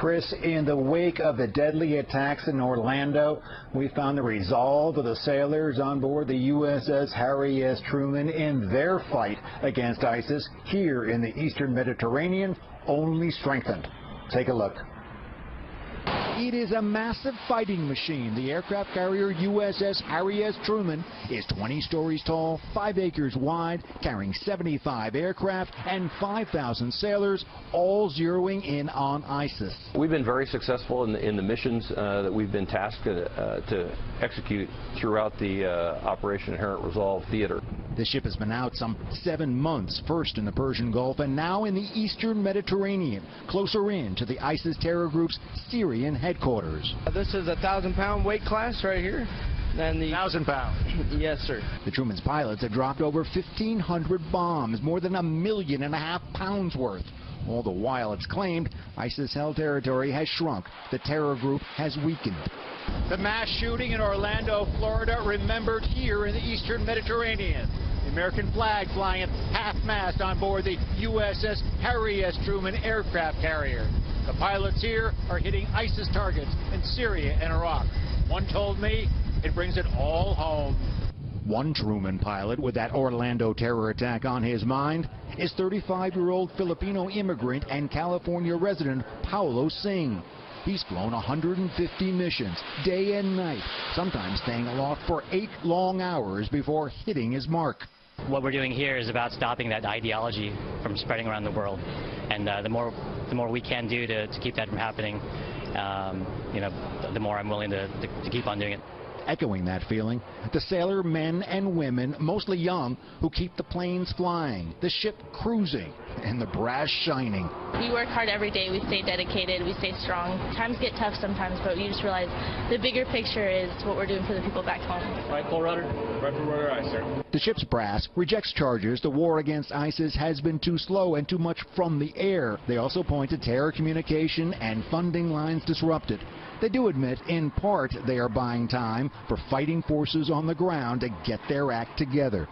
Chris, in the wake of the deadly attacks in Orlando, we found the resolve of the sailors on board the USS Harry S. Truman in their fight against ISIS here in the eastern Mediterranean only strengthened. Take a look. It is a massive fighting machine. The aircraft carrier USS Harry S. Truman is 20 stories tall, 5 acres wide, carrying 75 aircraft and 5,000 sailors, all zeroing in on ISIS. We've been very successful in the missions that we've been tasked to execute throughout the Operation Inherent Resolve theater. The ship has been out some 7 months, first in the Persian Gulf and now in the eastern Mediterranean, closer in to the ISIS terror group's Syrian headquarters. This is a 1,000-pound weight class right here. And the 1,000 pounds? Yes, sir. The Truman's pilots have dropped over 1,500 bombs, more than 1.5 million pounds worth. All the while, it's claimed ISIS-held territory has shrunk. The terror group has weakened. The mass shooting in Orlando, Florida, remembered here in the eastern Mediterranean. The American flag flying at half-mast on board the USS Harry S. Truman aircraft carrier. The pilots here are hitting ISIS targets in Syria and Iraq. One told me it brings it all home. One Truman pilot with that Orlando terror attack on his mind is 35-year-old Filipino immigrant and California resident Paulo Singh. He's flown 150 missions, day and night, sometimes staying aloft for 8 long hours before hitting his mark. What we're doing here is about stopping that ideology from spreading around the world, and the more we can do to keep that from happening, the more I'm willing to keep on doing it. Echoing that feeling, the sailor men and women, mostly young, who keep the planes flying, the ship cruising, and the brass shining. We work hard every day. We stay dedicated. We stay strong. Times get tough sometimes, but you just realize the bigger picture is what we're doing for the people back home. Right, full rudder. Right for rudder, aye, sir. The ship's brass rejects charges the war against ISIS has been too slow and too much from the air. They also point to terror communication and funding lines disrupted. They do admit, in part, they are buying time for fighting forces on the ground to get their act together.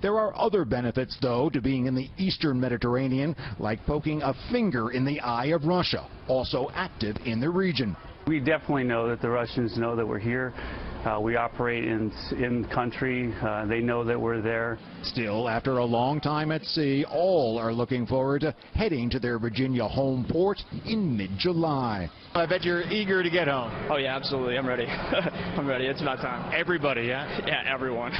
There are other benefits, though, to being in the eastern Mediterranean, like poking a finger in the eye of Russia, also active in the region. We definitely know that the Russians know that we're here. We operate in country. They know that we're there. Still, after a long time at sea, all are looking forward to heading to their Virginia home port in mid-July. I bet you're eager to get home. Oh, yeah, absolutely. I'm ready. I'm ready. It's about time. Everybody, yeah? Yeah, everyone.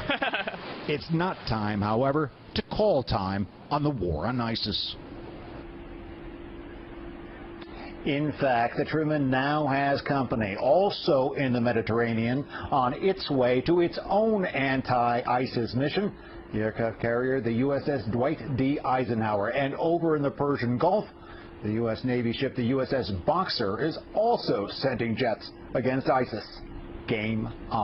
It's not time, however, to call time on the war on ISIS. In fact, the Truman now has company, also in the Mediterranean, on its way to its own anti-ISIS mission. The aircraft carrier, the USS Dwight D. Eisenhower, and over in the Persian Gulf, the U.S. Navy ship, the USS Boxer, is also sending jets against ISIS. Game on.